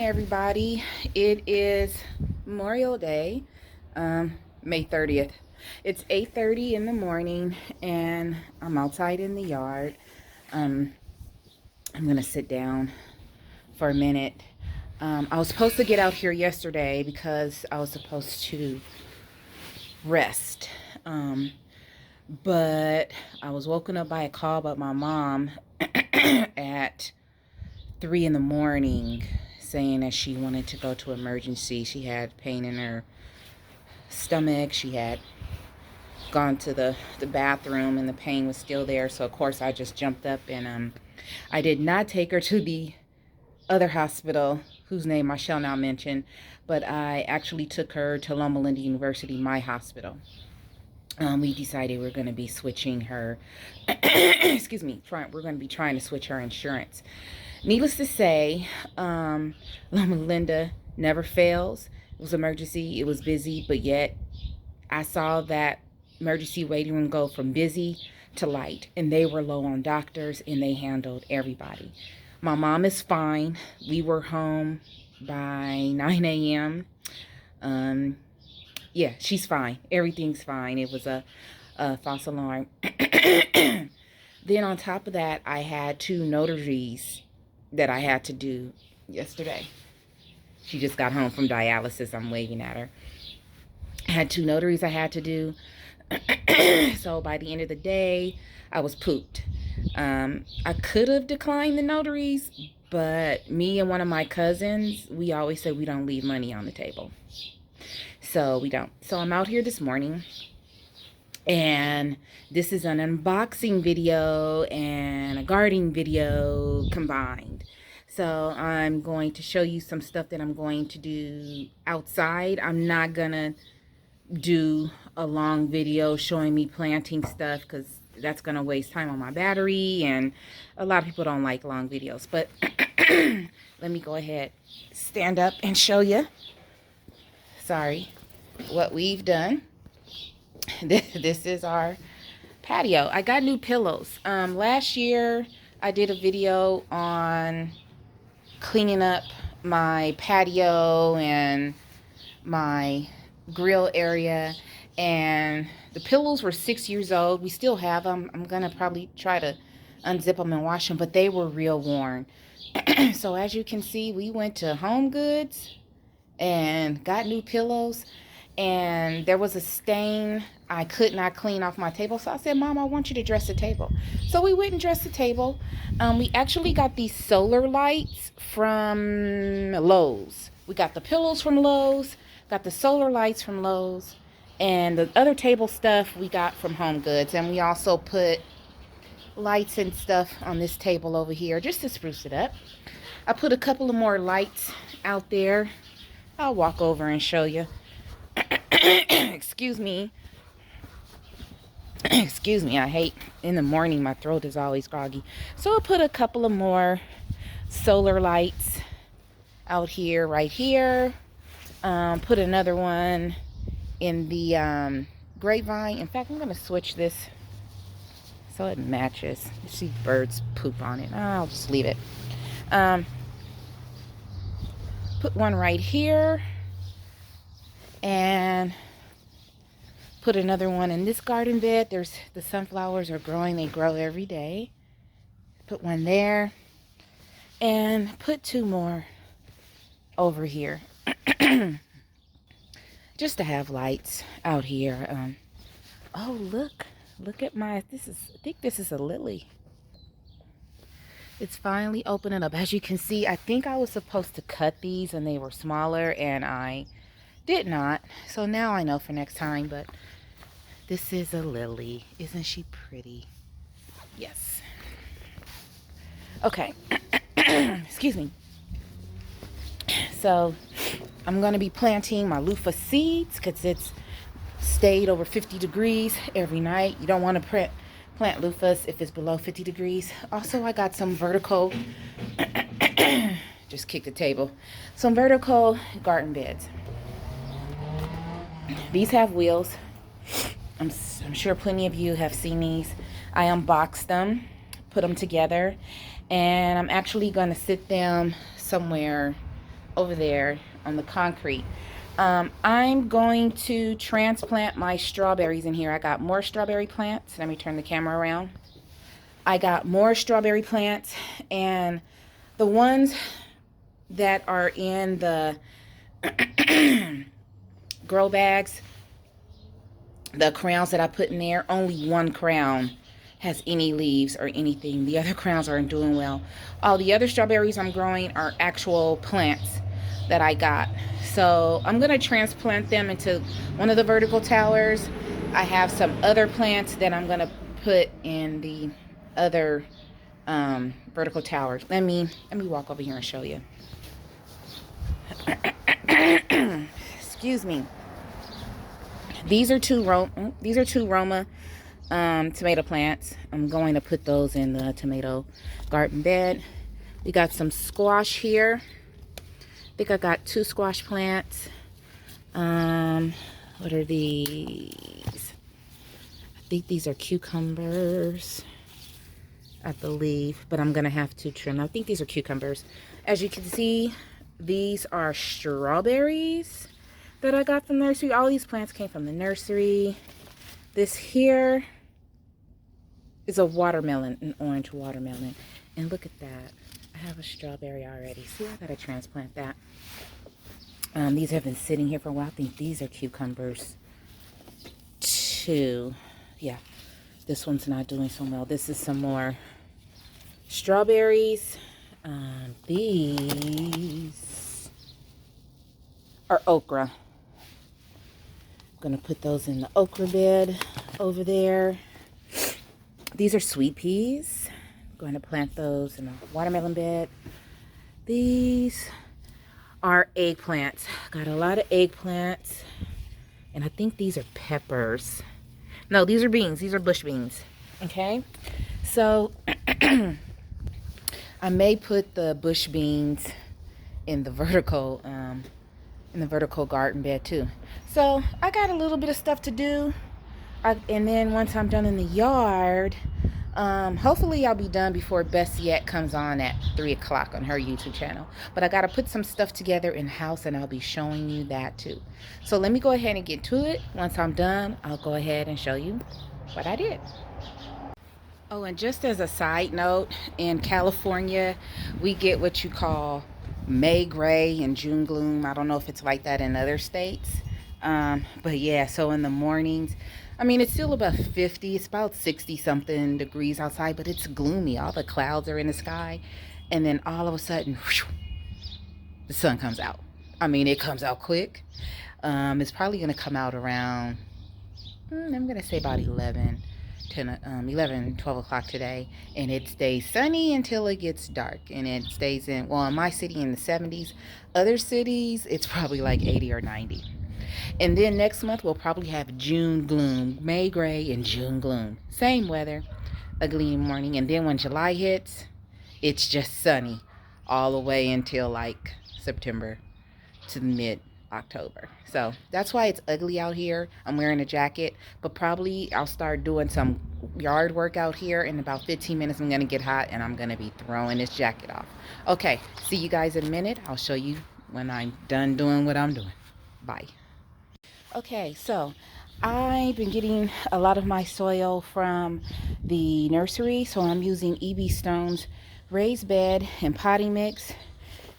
everybody. It is Memorial Day, May 30th. It's 8:30 in the morning and I'm outside in the yard. I'm going to sit down for a minute. I was supposed to get out here yesterday because I was supposed to rest. But I was woken up by a call by my mom at 3 in the morning saying that she wanted to go to emergency. She had pain in her stomach. She had gone to the bathroom and the pain was still there. So of course I just jumped up and I did not take her to the other hospital whose name I shall not mention, but I actually took her to Loma Linda University, my hospital. We decided we're going to be switching her, excuse me, we're going to be trying to switch her insurance. Needless to say, Loma Linda never fails. It was emergency, it was busy, but yet I saw that emergency waiting room go from busy to light, and they were low on doctors and they handled everybody. My mom is fine. We were home by 9 a.m. Yeah, she's fine. Everything's fine. It was a false alarm. Then on top of that, I had 2 notaries that I had to do yesterday. She just got home from dialysis. I'm waving at her. I had 2 notaries I had to do. So by the end of the day, I was pooped. I could have declined the notaries, but me and one of my cousins, we always say we don't leave money on the table. So we don't. So I'm out here this morning, and this is an unboxing video and a gardening video combined. So I'm going to show you some stuff that I'm going to do outside. I'm not gonna do a long video showing me planting stuff because that's gonna waste time on my battery, and a lot of people don't like long videos. But let me go ahead, stand up and show you. Sorry, what we've done. This is our patio. I got new pillows. Last year I did a video on cleaning up my patio and my grill area, and the pillows were 6 years old. We still have them. I'm gonna probably try to unzip them and wash them, but they were real worn. So as you can see, we went to Home Goods and got new pillows, and there was a stain I could not clean off my table. So I said, Mom, I want you to dress the table. So we went and dressed the table. We actually got these solar lights from Lowe's. We got the pillows from Lowe's, got the solar lights from Lowe's, and the other table stuff we got from Home Goods. And we also put lights and stuff on this table over here just to spruce it up. I put a couple of more lights out there. I'll walk over and show you. Excuse me. Excuse me, I hate in the morning, my throat is always groggy. So I'll put a couple of more solar lights out here, right here. Put another one in the grapevine. In fact, I'm going to switch this so it matches. You see birds poop on it. I'll just leave it. Put one right here. And put another one in this garden bed. There's the sunflowers are growing. They grow every day. Put one there. And put 2 more over here. Just to have lights out here. Oh, look at my, I think this is a lily. It's finally opening up. As you can see, I think I was supposed to cut these and they were smaller, and I did not. So now I know for next time. But this is a lily. Isn't she pretty? Yes. Okay. Excuse me. So I'm going to be planting my loofah seeds because it's stayed over 50 degrees every night. You don't want to plant loofahs if it's below 50 degrees. Also, I got some vertical, just kick the table, some vertical garden beds. These have wheels. I'm sure plenty of you have seen these. I unboxed them, put them together, and I'm actually going to sit them somewhere over there on the concrete. I'm going to transplant my strawberries in here. I got more strawberry plants. Let me turn the camera around. I got more strawberry plants, and the ones that are in the grow bags, the crowns that I put in there, only one crown has any leaves or anything. The other crowns aren't doing well. All the other strawberries I'm growing are actual plants that I got. So I'm going to transplant them into one of the vertical towers. I have some other plants that I'm going to put in the other vertical towers. Let me walk over here and show you. Excuse me. These are two Roma tomato plants. I'm going to put those in the tomato garden bed. We got some squash here. I think I got 2 squash plants. What are these? I think these are cucumbers, I believe, but I'm gonna have to trim. I think these are cucumbers. As you can see, these are strawberries that I got from the nursery. All these plants came from the nursery. This here is a watermelon, an orange watermelon. And look at that. I have a strawberry already. See, I gotta transplant that. These have been sitting here for a while. I think these are cucumbers too. Yeah, this one's not doing so well. This is some more strawberries. These are okra. I'm gonna put those in the okra bed over there. These are sweet peas. I'm going to plant those in a watermelon bed. These are eggplants. Got a lot of eggplants. And I think these are peppers. No, these are beans. These are bush beans. Okay? So, I may put the bush beans in the vertical garden bed too. So, I got a little bit of stuff to do. And then once I'm done in the yard, hopefully I'll be done before Best Yet comes on at 3 o'clock on her YouTube channel. But I got to put some stuff together in the house, and I'll be showing you that too. So let me go ahead and get to it. Once I'm done, I'll go ahead and show you what I did. Oh, and just as a side note, in California, we get what you call May gray and June gloom. I don't know if it's like that in other states. But yeah, so in the mornings, I mean, it's still about 50. It's about 60 something degrees outside, but it's gloomy. All the clouds are in the sky. And then all of a sudden, whew, the sun comes out. I mean, it comes out quick. It's probably going to come out around, I'm going to say about 11, 12 o'clock today. And it stays sunny until it gets dark. And it stays in my city in the 70s. Other cities, it's probably like 80 or 90. And then next month, we'll probably have June gloom, May gray and June gloom. Same weather, ugly morning. And then when July hits, it's just sunny all the way until like September to mid-October. So that's why it's ugly out here. I'm wearing a jacket, but probably I'll start doing some yard work out here. In about 15 minutes, I'm going to get hot and I'm going to be throwing this jacket off. Okay, see you guys in a minute. I'll show you when I'm done doing what I'm doing. Bye. Okay, so I've been getting a lot of my soil from the nursery, so I'm using EB Stone's raised bed and potting mix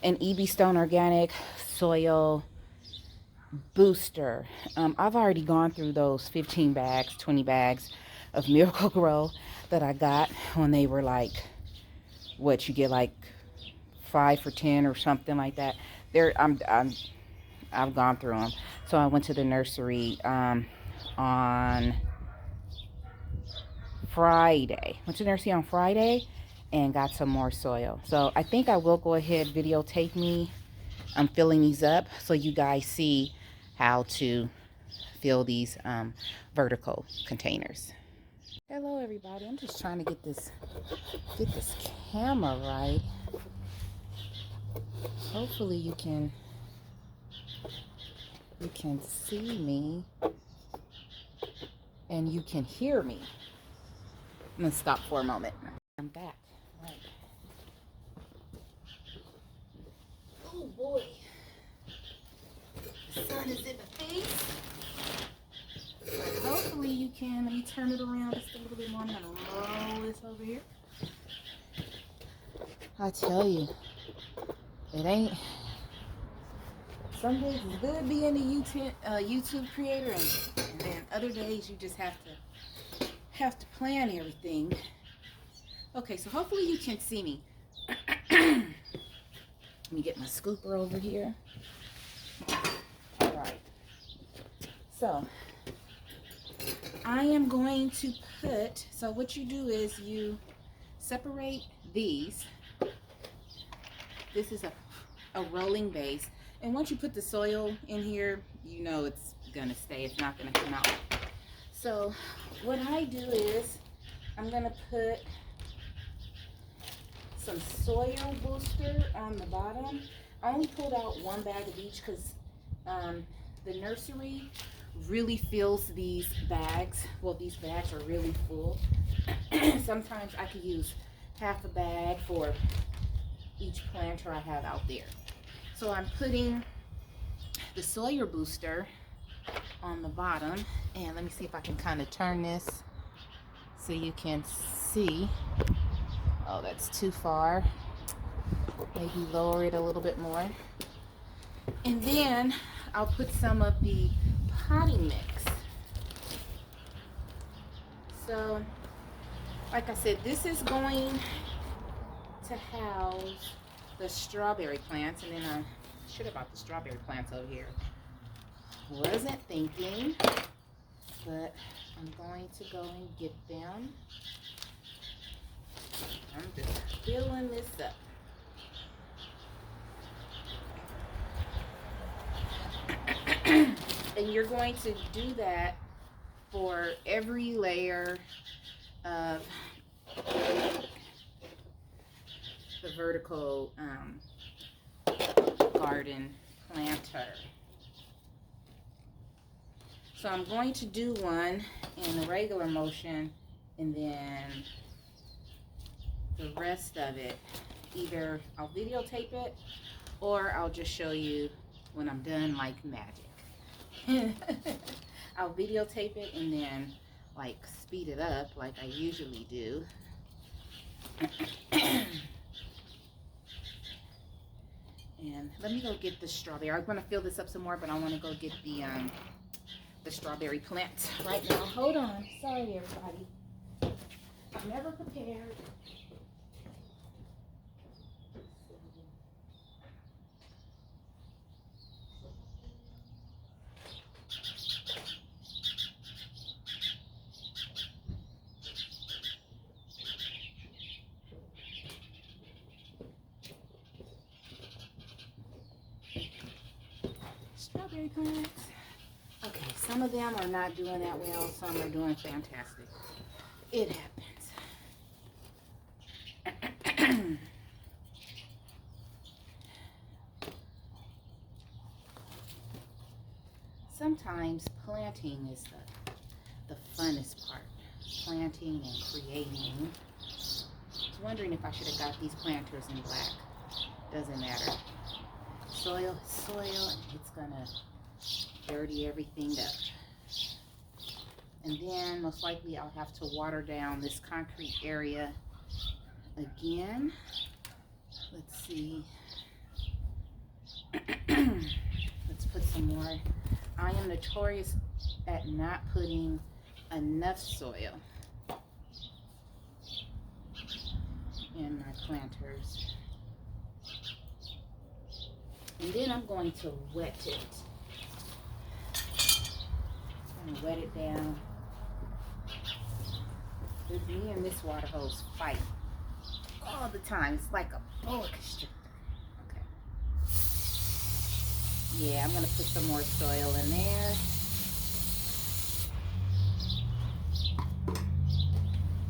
and EB Stone organic soil booster. I've already gone through those 15 bags, 20 bags of Miracle-Gro that I got when they were like, what, you get like 5 for 10 or something like that. I've gone through them. So I went to the nursery on Friday. Went to the nursery on Friday and got some more soil. So I think I will go ahead, videotape me. I'm filling these up so you guys see how to fill these vertical containers. Hello everybody. I'm just trying to get this camera right. Hopefully you can see me and you can hear me. I'm gonna stop for a moment. I'm back. Right. Oh boy. can, let me turn it around just a little bit more. I'm gonna roll this over here. I tell you, it ain't. Some days it's good being a YouTube creator, and then other days you just have to plan everything. Okay, so hopefully you can see me. Let me get my scooper over here. All right. So I am going to put. So what you do is you separate these. This is a rolling base. And once you put the soil in here, you know it's gonna stay. It's not gonna come out. So what I do is I'm gonna put some soil booster on the bottom. I only pulled out one bag of each because the nursery really fills these bags. Well, these bags are really full. Sometimes I could use half a bag for each planter I have out there. So I'm putting the soil booster on the bottom, and let me see if I can kind of turn this so you can see. Oh, that's too far. Maybe lower it a little bit more. And then I'll put some of the potting mix. So, like I said, this is going to house the strawberry plants, and then I should have bought the strawberry plants over here. Wasn't thinking, but I'm going to go and get them. I'm just filling this up. And you're going to do that for every layer of the vertical garden planter. So I'm going to do one in the regular motion, and then the rest of it, either I'll videotape it or I'll just show you when I'm done like magic. I'll videotape it and then like speed it up like I usually do. And let me go get the strawberry. I'm gonna fill this up some more, but I want to go get the strawberry plant right now. Hold on. Sorry, everybody. I'm never prepared. Strawberry plants. Okay, some of them are not doing that well, some are doing fantastic. It happens. Sometimes planting is the funnest part. Planting and creating. I was wondering if I should have got these planters in black. Doesn't matter. Soil is soil, and it's gonna dirty everything up. And then most likely I'll have to water down this concrete area again. Let's see. Let's put some more. I am notorious at not putting enough soil in my planters. And then I'm going to wet it. I'm going to wet it down. With me and this water hose fight all the time. It's like a boa constrictor. Okay. Yeah, I'm going to put some more soil in there.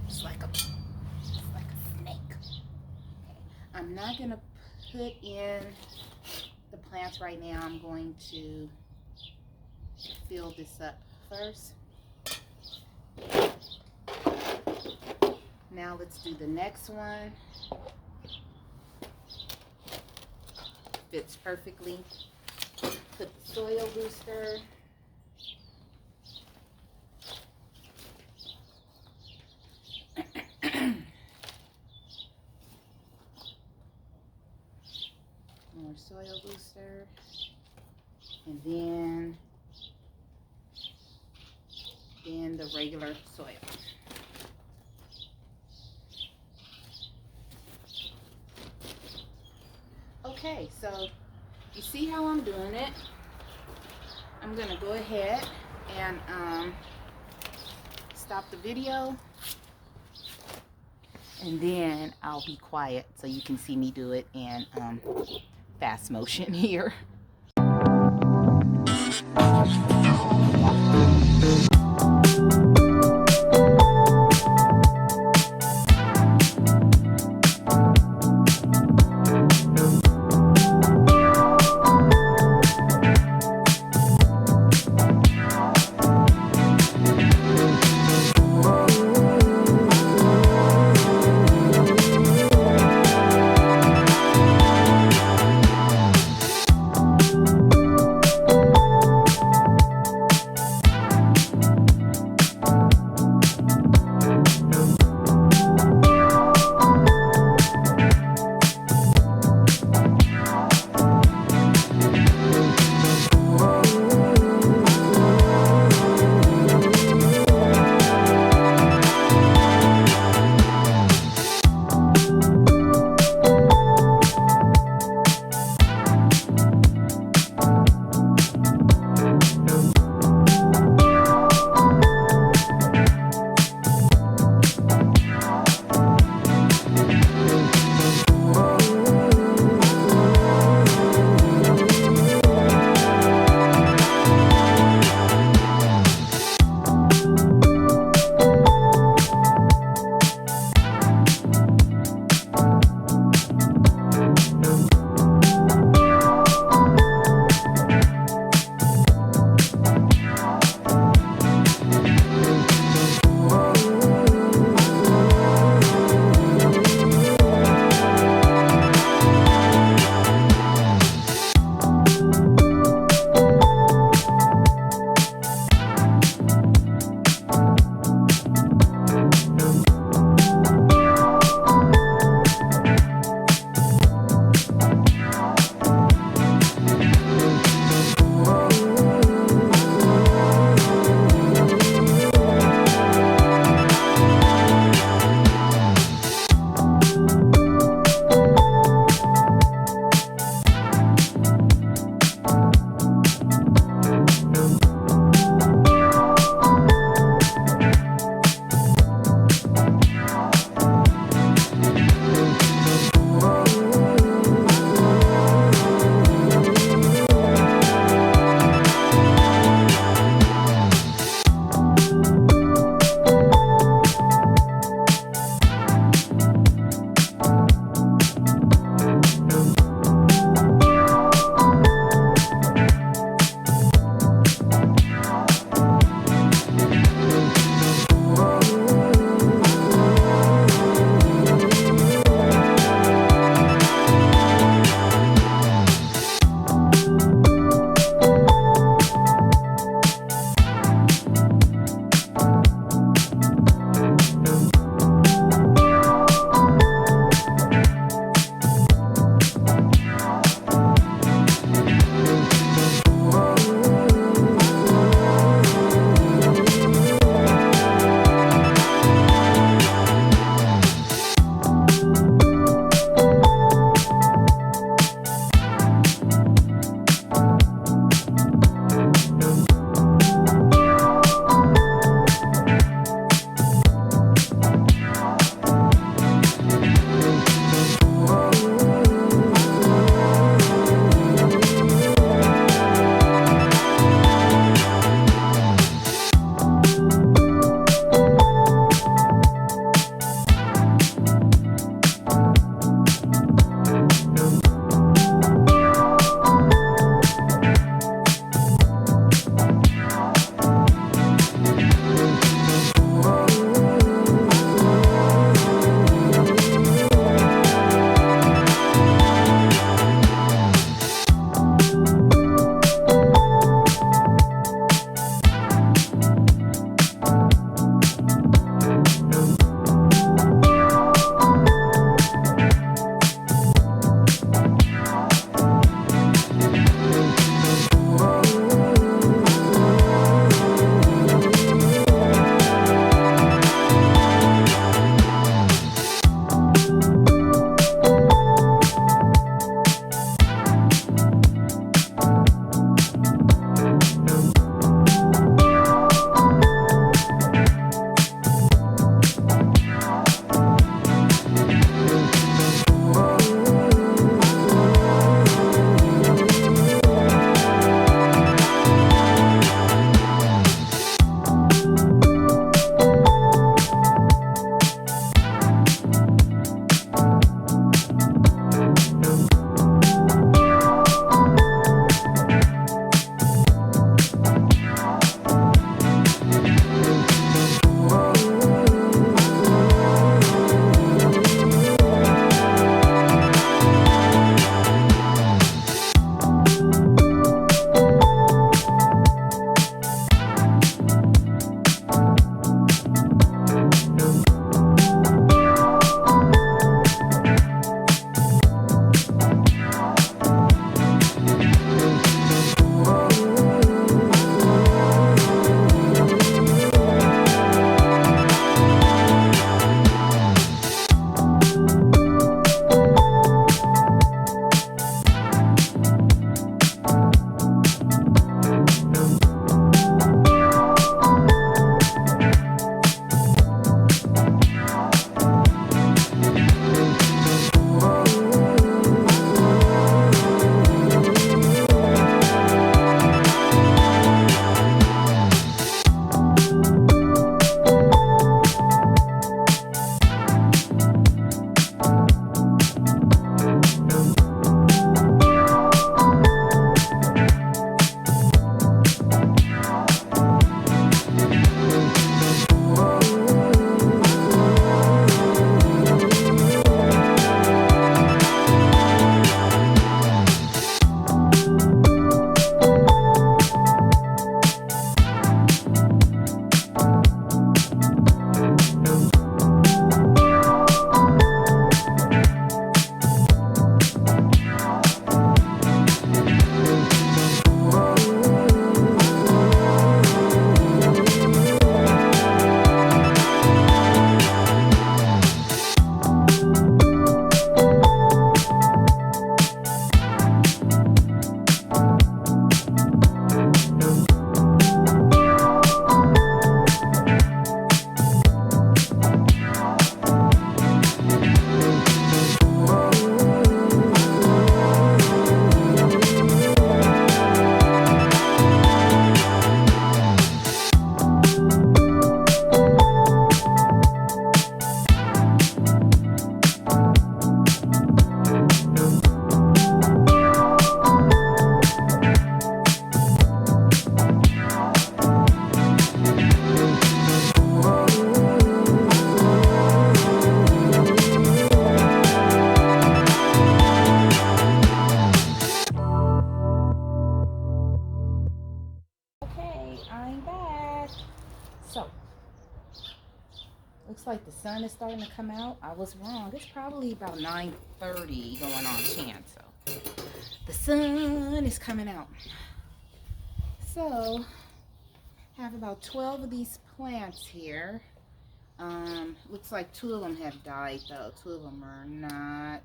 It's like a snake. Okay. I'm not going to put in the plants right now. I'm going to fill this up first. Now let's do the next one. Fits perfectly. Put the soil booster. soil booster. And then the regular soil. Okay, so you see how I'm doing it. I'm gonna go ahead and stop the video, and then I'll be quiet so you can see me do it in fast motion here. So, looks like the sun is starting to come out. I was wrong. It's probably about 9:30 going on 10. So, the sun is coming out. So, I have about 12 of these plants here. Looks like 2 of them have died though. 2 of them are not,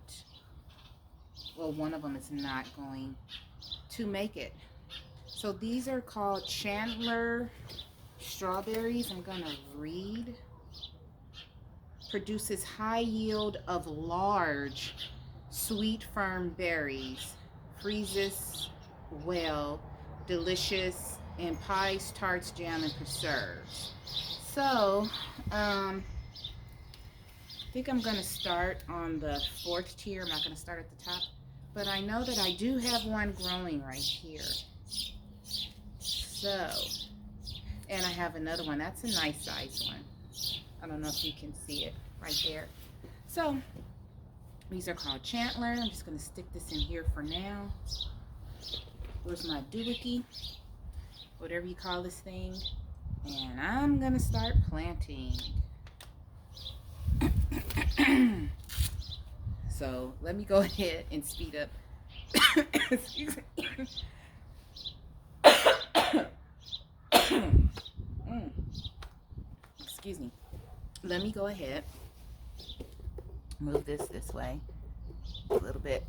well, one of them is not going to make it. So these are called Chandler strawberries. I'm gonna read. Produces high yield of large, sweet, firm berries. Freezes well, delicious in pies, tarts, jam, and preserves. So, I think I'm gonna start on the 4th tier. I'm not gonna start at the top, but I know that I do have one growing right here. So, and I have another one. That's a nice size one. I don't know if you can see it right there. So, these are called Chandler. I'm just gonna stick this in here for now. Where's my doohickey? Whatever you call this thing. And I'm gonna start planting. So let me go ahead and speed up. Excuse me. Excuse me. Let me go ahead, move this way a little bit,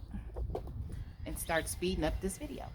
and start speeding up this video.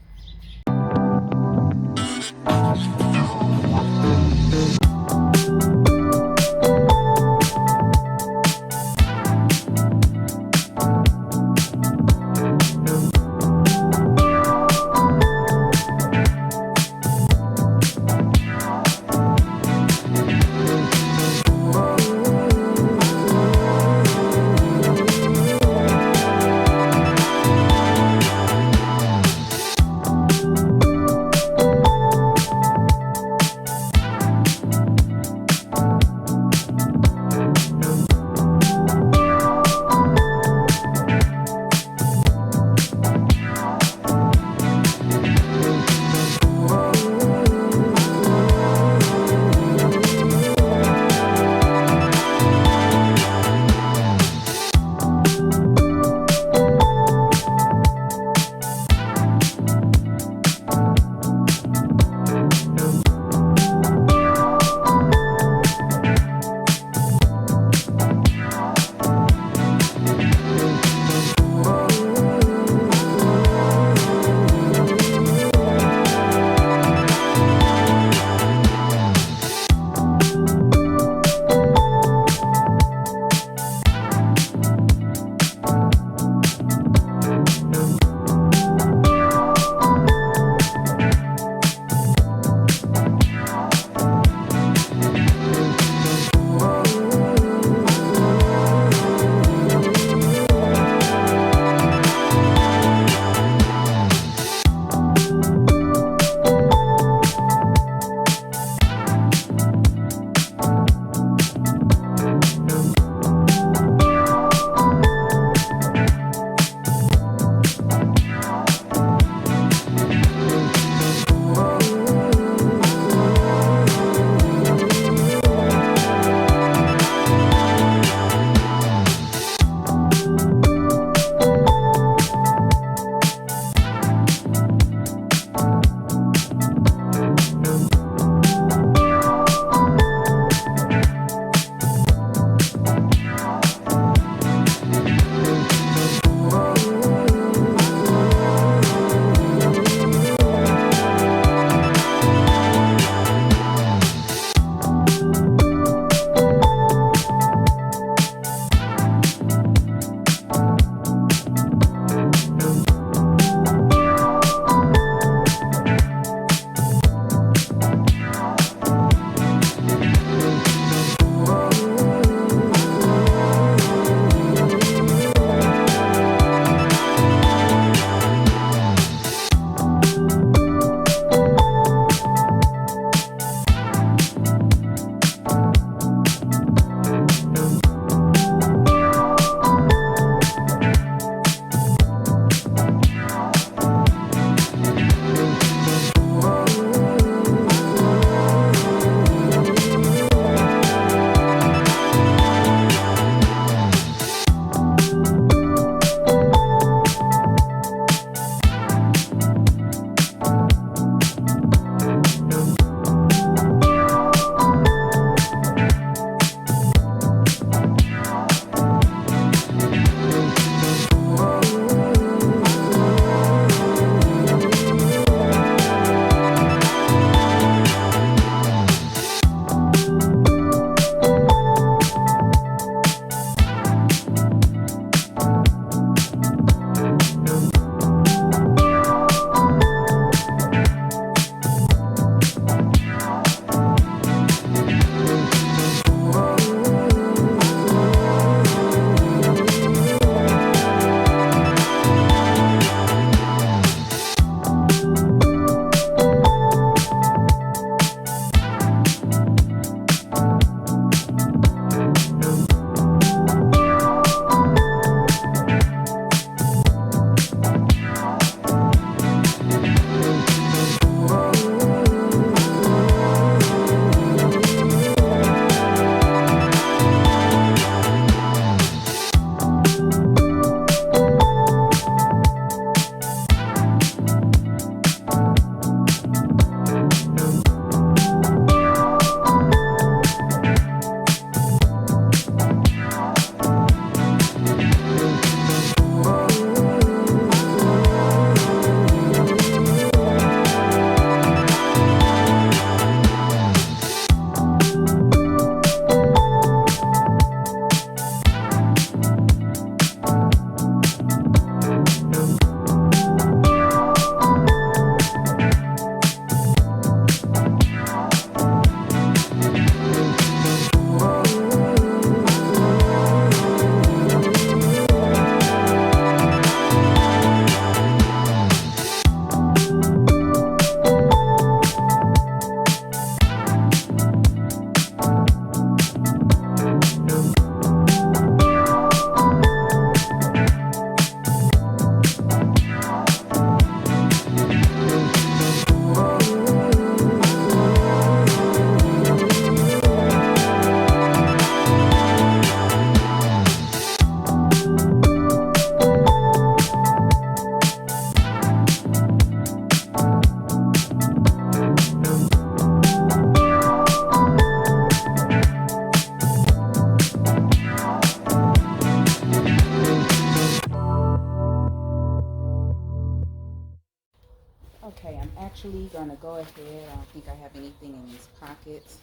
going to go ahead. I don't think I have anything in these pockets.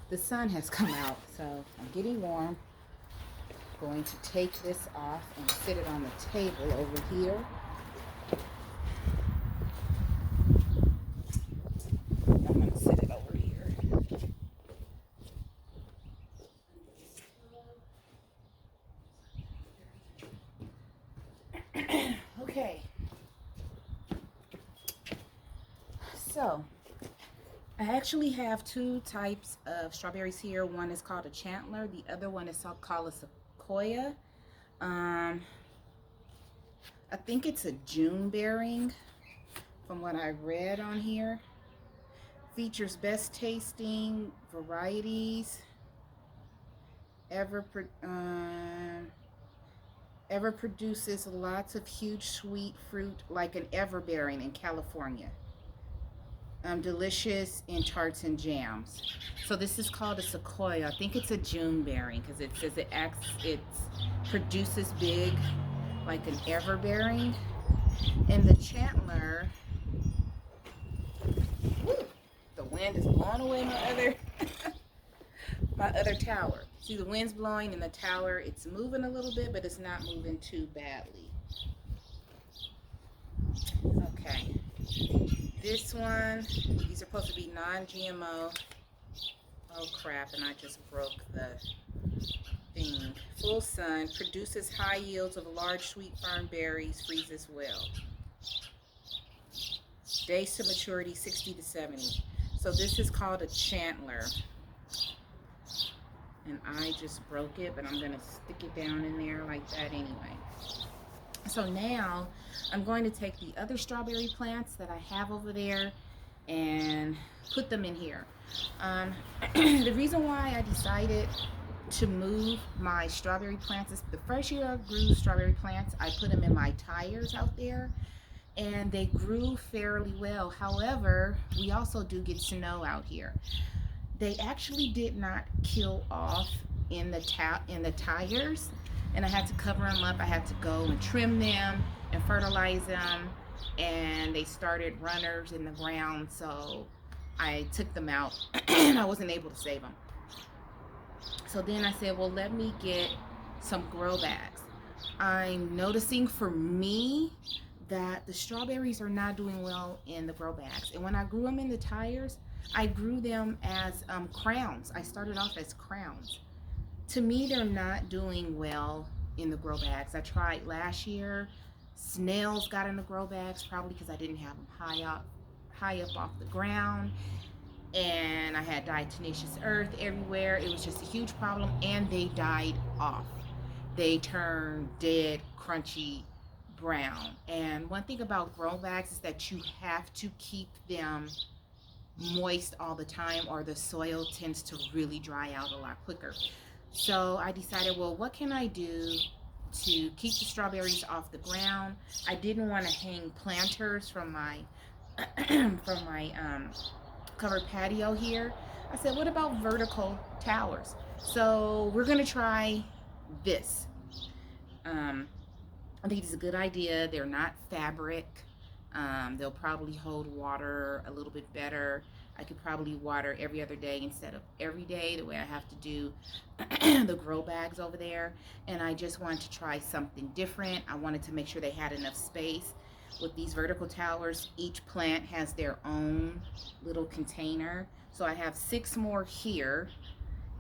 The sun has come out, so I'm getting warm. Going to take this off and sit it on the table over here. I'm going to sit it over here. Okay. So, I actually have two types of strawberries here. One is called a Chandler. The other one is called a Sequoia. I think it's a June bearing from what I read on here. Features best tasting varieties. Ever produces lots of huge sweet fruit like an everbearing in California. Delicious in tarts and jams. So this is called a Sequoia. I think it's a June bearing because it says it produces big like an everbearing. And the Chandler, woo, the wind is blowing away my other tower. See, the wind's blowing in the tower. It's moving a little bit, but it's not moving too badly. Okay. This one, these are supposed to be non-GMO. Oh crap, and I just broke the thing. Full sun, produces high yields of large sweet firm berries, freezes well. Days to maturity 60 to 70. So this is called a Chandler. And I just broke it, but I'm going to stick it down in there like that anyway. So now I'm going to take the other strawberry plants that I have over there and put them in here. The reason why I decided to move my strawberry plants is the first year I grew strawberry plants, I put them in my tires out there and they grew fairly well. However, we also do get snow out here. They actually did not kill off in the tires, and I had to cover them up. I had to go and trim them and fertilize them, and they started runners in the ground, so I took them out and I wasn't able to save them. So then I said, well, let me get some grow bags. I'm noticing for me that the strawberries are not doing well in the grow bags, and when I grew them in the tires, I grew them as crowns. I started off as crowns. To me, they're not doing well in the grow bags. I tried last year. Snails got in the grow bags, probably because I didn't have them high up off the ground. And I had diatomaceous earth everywhere. It was just a huge problem, and they died off. They turned dead, crunchy brown. And one thing about grow bags is that you have to keep them moist all the time, or the soil tends to really dry out a lot quicker. So I decided, well, what can I do to keep the strawberries off the ground? I didn't want to hang planters from my covered patio here. I said, what about vertical towers? So we're gonna try this. I think it's a good idea. They're not fabric. They'll probably hold water a little bit better. I could probably water every other day instead of every day, the way I have to do the grow bags over there. And I just wanted to try something different. I wanted to make sure they had enough space. With these vertical towers, each plant has their own little container. So I have 6 more here,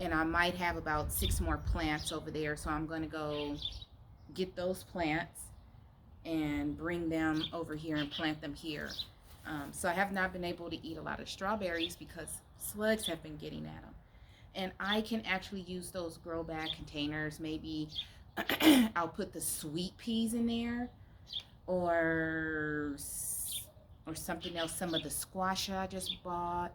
and I might have about 6 more plants over there. So I'm going to go get those plants and bring them over here and plant them here. So I have not been able to eat a lot of strawberries because slugs have been getting at them. And I can actually use those grow bag containers. Maybe I'll put the sweet peas in there, or something else. Some of the squash I just bought,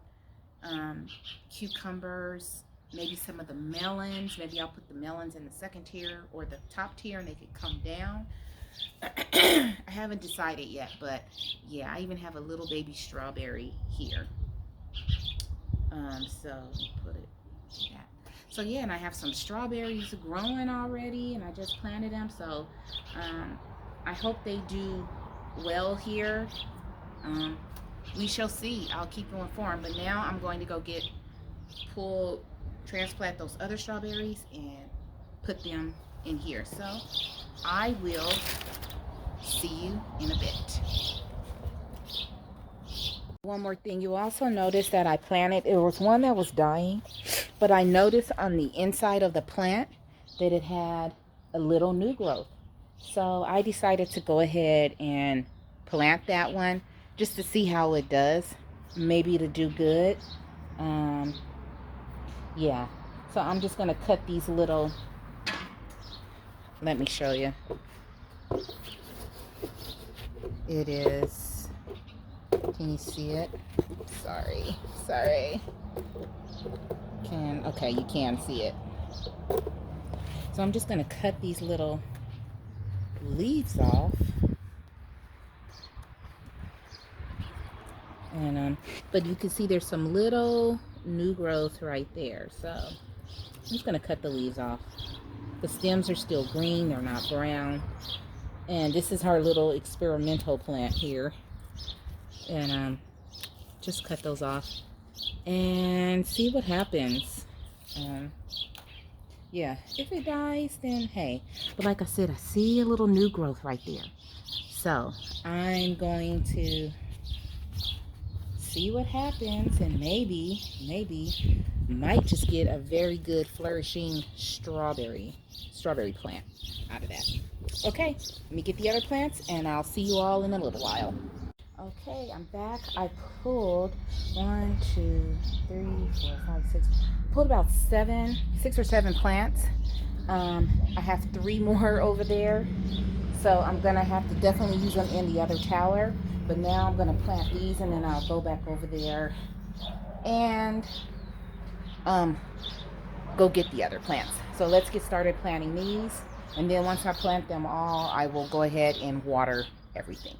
cucumbers, maybe some of the melons. Maybe I'll put the melons in the second tier or the top tier, and they could come down. I haven't decided yet, but yeah, I even have a little baby strawberry here. So put it yeah. So yeah, and I have some strawberries growing already, and I just planted them. So I hope they do well here. we shall see. I'll keep you informed. But now I'm going to go transplant those other strawberries and put them in here. So I will see you in a bit. One more thing, you also noticed that I planted, it was one that was dying, but I noticed on the inside of the plant that it had a little new growth. So I decided to go ahead and plant that one just to see how it does. Maybe to do good. Yeah. So I'm just going to cut these little, let me show you. It is, can you see it? Sorry. Okay, you can see it. So I'm just going to cut these little leaves off. And but you can see there's some little new growth right there. So I'm just going to cut the leaves off. The stems are still green, they're not brown. And this is our little experimental plant here. And just cut those off and see what happens. Yeah, if it dies, then hey. But like I said, I see a little new growth right there. So I'm going to see what happens, and maybe might just get a very good flourishing strawberry plant out of that. Okay, let me get the other plants and I'll see you all in a little while. Okay, I'm back. I pulled 1, 2, 3, 4, 5, 6. Pulled about 6 or 7 plants. I have 3 more over there, so I'm gonna have to definitely use them in the other tower. But now I'm gonna plant these, and then I'll go back over there and go get the other plants. So let's get started planting these, and then once I plant them all, I will go ahead and water everything.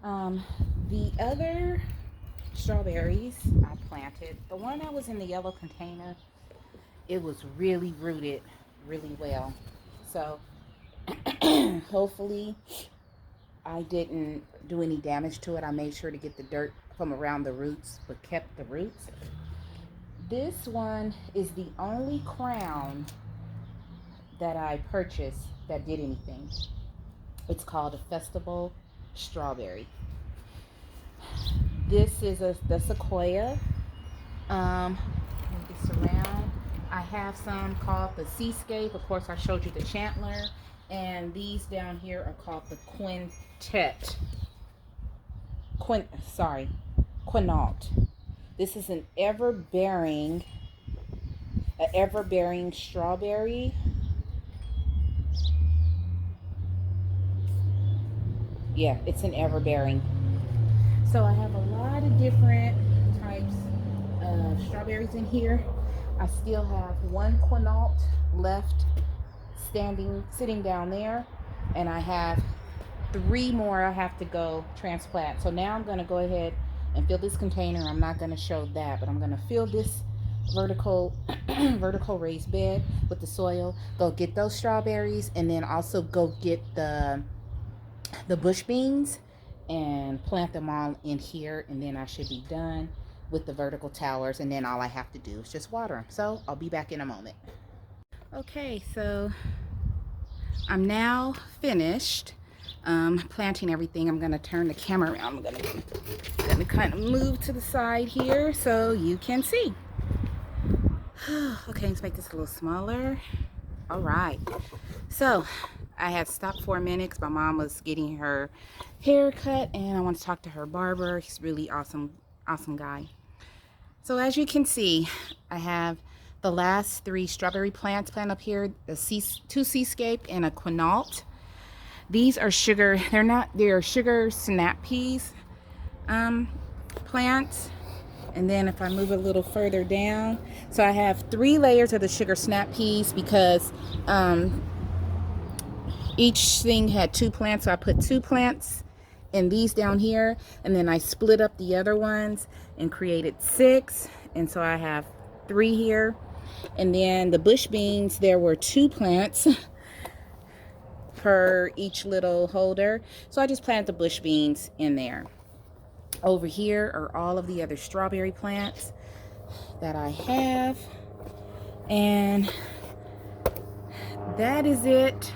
Um, the other strawberries I planted, the one that was in the yellow container, it was really rooted really well. So hopefully I didn't do any damage to it. I made sure to get the dirt from around the roots, but kept the roots. This one is the only crown that I purchased that did anything. It's called a festival strawberry. This is the sequoia. Move this around. I have some called the Seascape. Of course, I showed you the Chandler. And these down here are called the Quintet. Quinault. This is an ever-bearing strawberry. Yeah, it's an ever-bearing. So I have a lot of different types of strawberries in here. I still have one Quinault left sitting down there, and I have 3 more I have to go transplant. So now I'm going to go ahead and fill this container. I'm not going to show that, but I'm going to fill this vertical raised bed with the soil. Go get those strawberries, and then also go get the bush beans and plant them all in here, and then I should be done with the vertical towers, and then all I have to do is just water them. So I'll be back in a moment. Okay, so I'm now finished planting everything. I'm gonna turn the camera around. I'm gonna kind of move to the side here so you can see. Okay, let's make this a little smaller. All right, so I had stopped for a minute because my mom was getting her hair cut, and I want to talk to her barber. He's really awesome guy. So as you can see, I have the last 3 strawberry plants planted up here, two Seascape and a Quinault. These are sugar, they're sugar snap peas plants. And then if I move a little further down, so I have 3 layers of the sugar snap peas because each thing had 2 plants, so I put 2 plants in these down here, and then I split up the other ones and created 6, and so I have 3 here. And then the bush beans, there were 2 plants per each little holder, so I just planted the bush beans in there. Over here are all of the other strawberry plants that I have, and that is it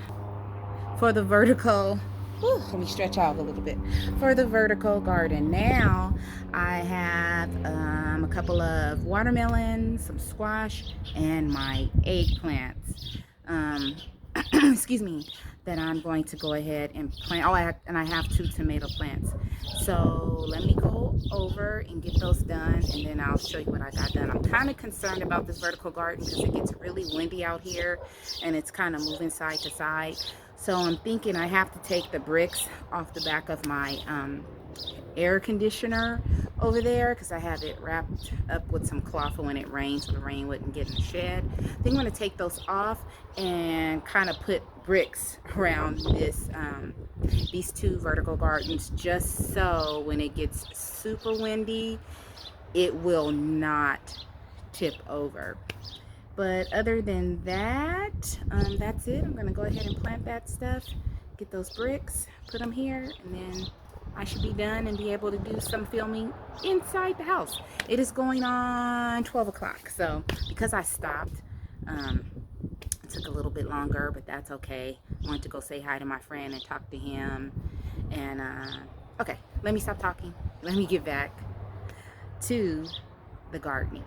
for the vertical. Let me stretch out a little bit for the vertical garden. Now I have a couple of watermelons, some squash, and my eggplants. Excuse me, that I'm going to go ahead and plant. Oh, I have 2 tomato plants. So let me go over and get those done, and then I'll show you what I got done. I'm kind of concerned about this vertical garden because it gets really windy out here, and it's kind of moving side to side. So I'm thinking I have to take the bricks off the back of my air conditioner over there because I have it wrapped up with some cloth for when it rains so the rain wouldn't get in the shed. I think I'm going to take those off and kind of put bricks around these 2 vertical gardens, just so when it gets super windy it will not tip over. But other than that, that's it. I'm going to go ahead and plant that stuff, get those bricks, put them here, and then I should be done and be able to do some filming inside the house. It is going on 12 o'clock, so because I stopped, it took a little bit longer, but that's okay. I wanted to go say hi to my friend and talk to him. And okay, let me stop talking. Let me get back to the gardening.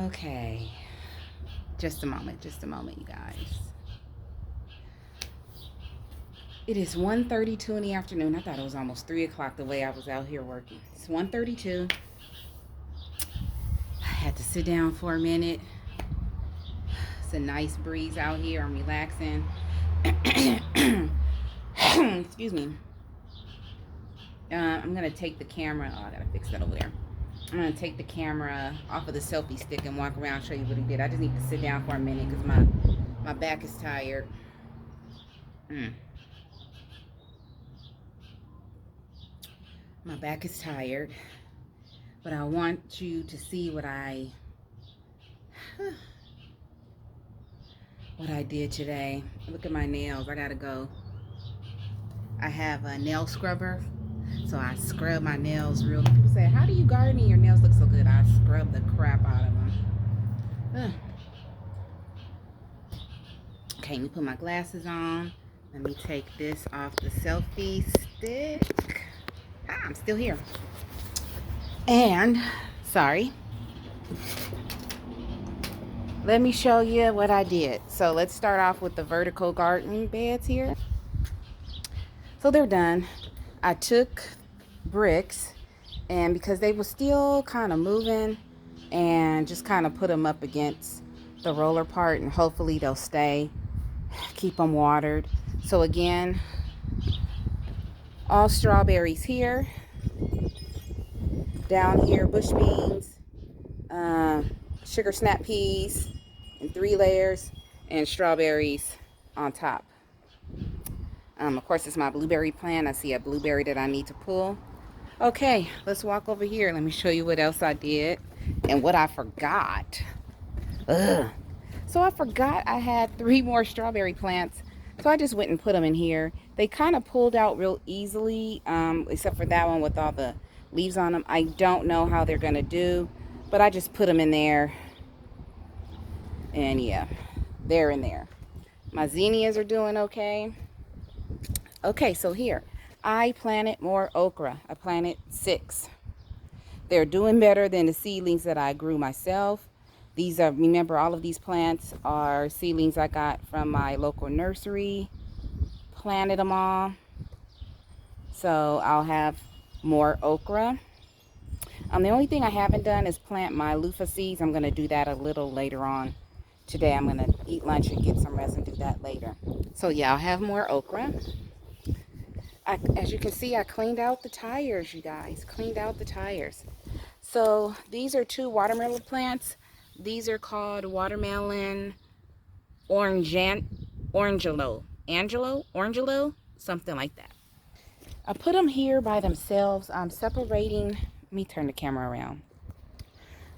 Okay, just a moment, you guys. It is 1:32 in the afternoon. I thought it was almost 3 o'clock the way I was out here working. It's 1:32. I had to sit down for a minute. It's a nice breeze out here. I'm relaxing. Excuse me. I'm going to take the camera. Oh, I got to fix that over there. I'm going to take the camera off of the selfie stick and walk around and show you what he did. I just need to sit down for a minute because my back is tired. My back is tired. But I want you to see what I did today. Look at my nails. I got to go. I have a nail scrubber. So I scrub my nails real. People say, how do you garden and your nails look so good? I scrub the crap out of them. Okay, let me put my glasses on. Let me take this off the selfie stick. I'm still here. And, sorry. Let me show you what I did. So let's start off with the vertical garden beds here. So they're done. I took bricks, and because they were still kind of moving, and just kind of put them up against the roller part, and hopefully they'll stay. Keep them watered. So again, all strawberries here. Down here, bush beans, sugar snap peas in 3 layers, and strawberries on top. Of course, it's my blueberry plant. I see a blueberry that I need to pull. Okay, let's walk over here. Let me show you what else I did and what I forgot. So I forgot I had 3 more strawberry plants. So I just went and put them in here. They kind of pulled out real easily, except for that one with all the leaves on them. I don't know how they're going to do, but I just put them in there. And yeah, they're in there. My zinnias are doing okay. Okay, so here, I planted more okra. I planted 6. They're doing better than the seedlings that I grew myself. These are, remember, all of these plants are seedlings I got from my local nursery. Planted them all. So I'll have more okra. The only thing I haven't done is plant my loofah seeds. I'm going to do that a little later on today. I'm going to eat lunch and get some rest and do that later. So yeah, I'll have more okra. As you can see, I cleaned out the tires, you guys. Cleaned out the tires. So these are 2 watermelon plants. These are called watermelon orangelo, something like that. I put them here by themselves. I'm separating. Let me turn the camera around.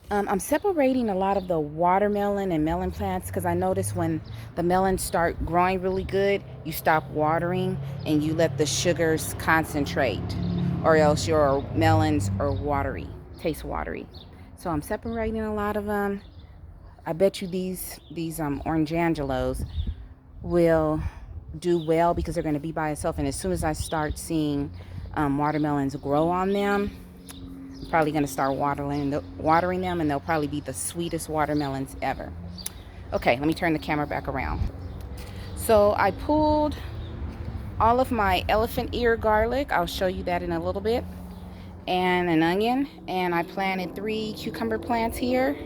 I'm separating a lot of the watermelon and melon plants because I notice when the melons start growing really good, you stop watering and you let the sugars concentrate, or else your melons are watery, taste watery. So I'm separating a lot of them. I bet you these orange angelos will do well because they're going to be by itself. And as soon as I start seeing watermelons grow on them, I'm probably going to start watering them, and they'll probably be the sweetest watermelons ever. Okay, let me turn the camera back around. So I pulled all of my elephant ear garlic. I'll show you that in a little bit. And an onion. And I planted 3 cucumber plants here.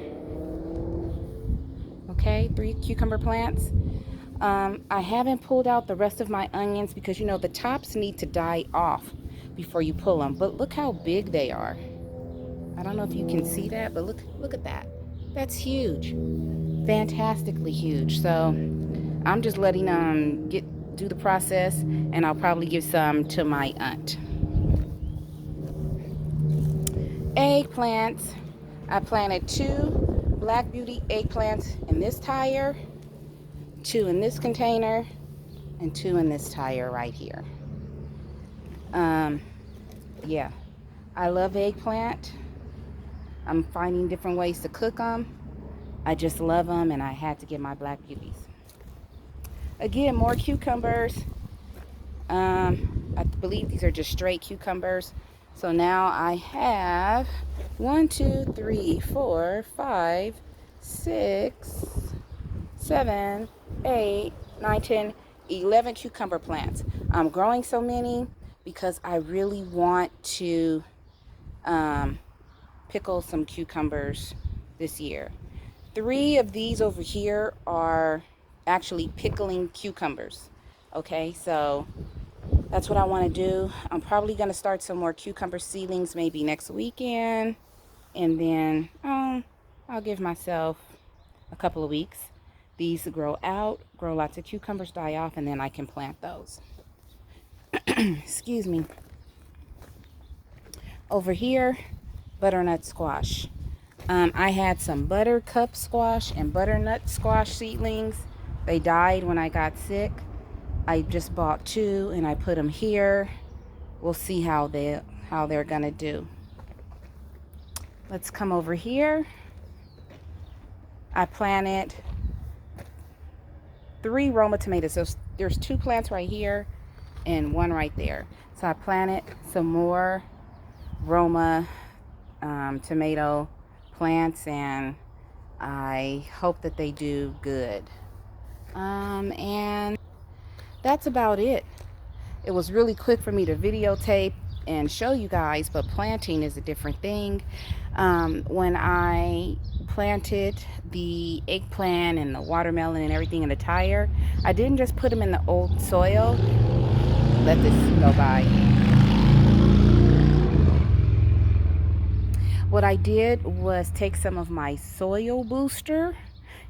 Okay, 3 cucumber plants. I haven't pulled out the rest of my onions because, you know, the tops need to die off before you pull them. But look how big they are. I don't know if you can see that, but look at that. That's huge. Fantastically huge. So I'm just letting them do the process, and I'll probably give some to my aunt. Eggplants. I planted 2 Black Beauty eggplants in this tire, 2 in this container, and 2 in this tire right here. Yeah, I love eggplant. I'm finding different ways to cook them. I just love them, and I had to get my Black Beauties. Again, more cucumbers. I believe these are just straight cucumbers. So now I have 1, 2, 3, 4, 5, 6, 7, 8, 9, 10, 11 cucumber plants. I'm growing so many because I really want to pickle some cucumbers this year. 3 of these over here are actually pickling cucumbers. Okay, so that's what I want to do. I'm probably going to start some more cucumber seedlings maybe next weekend. And then I'll give myself a couple of weeks. These grow out, grow lots of cucumbers, die off, and then I can plant those. Excuse me. Over here, butternut squash. I had some buttercup squash and butternut squash seedlings. They died when I got sick. I just bought 2 and I put them here. We'll see how they're gonna do. Let's come over here. I planted 3 Roma tomatoes. So there's 2 plants right here and 1 right there. So I planted some more Roma tomato plants, and I hope that they do good. And that's about it. It was really quick for me to videotape and show you guys, but planting is a different thing. When I planted the eggplant and the watermelon and everything in the tire, I didn't just put them in the old soil. Let this go by. What I did was take some of my soil booster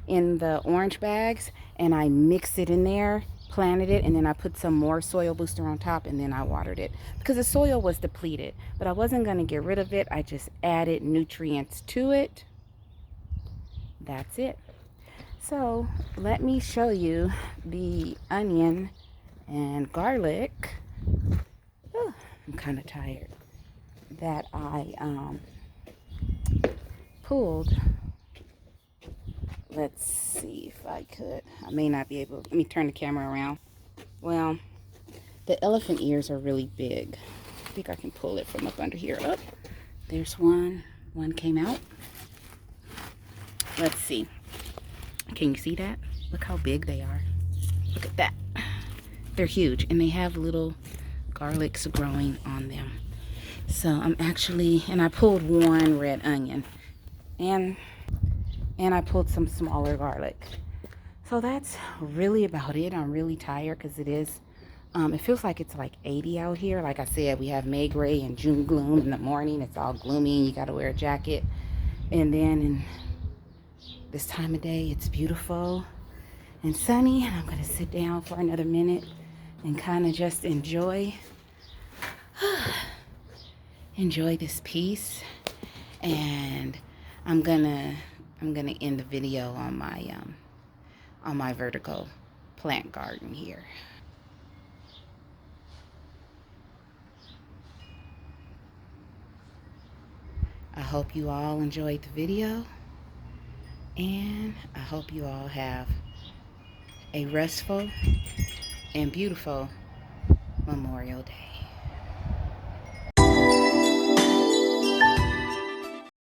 in the orange bags and I mixed it in there, planted it, and then I put some more soil booster on top, and then I watered it because the soil was depleted, but I wasn't going to get rid of it. I just added nutrients to it. That's it. So let me show you the onion and garlic. Oh, I'm kind of tired. That I pulled. Let's see if I could. I may not be able. Let me turn the camera around. Well, the elephant ears are really big. I think I can pull it from up under here. Oh, there's one. One came out. Let's see. Can you see that? Look how big they are. Look at that. They're huge, and they have little garlics growing on them. So I'm actually, and I pulled 1 red onion, and I pulled some smaller garlic. So that's really about it. I'm really tired because it feels like it's like 80 out here. Like I said, we have May gray and June gloom in the morning. It's all gloomy and you got to wear a jacket. And then in this time of day, it's beautiful and sunny. And I'm going to sit down for another minute and kind of just enjoy this piece. And I'm gonna end the video on my vertical plant garden here. I hope you all enjoyed the video, and I hope you all have a restful and beautiful Memorial Day.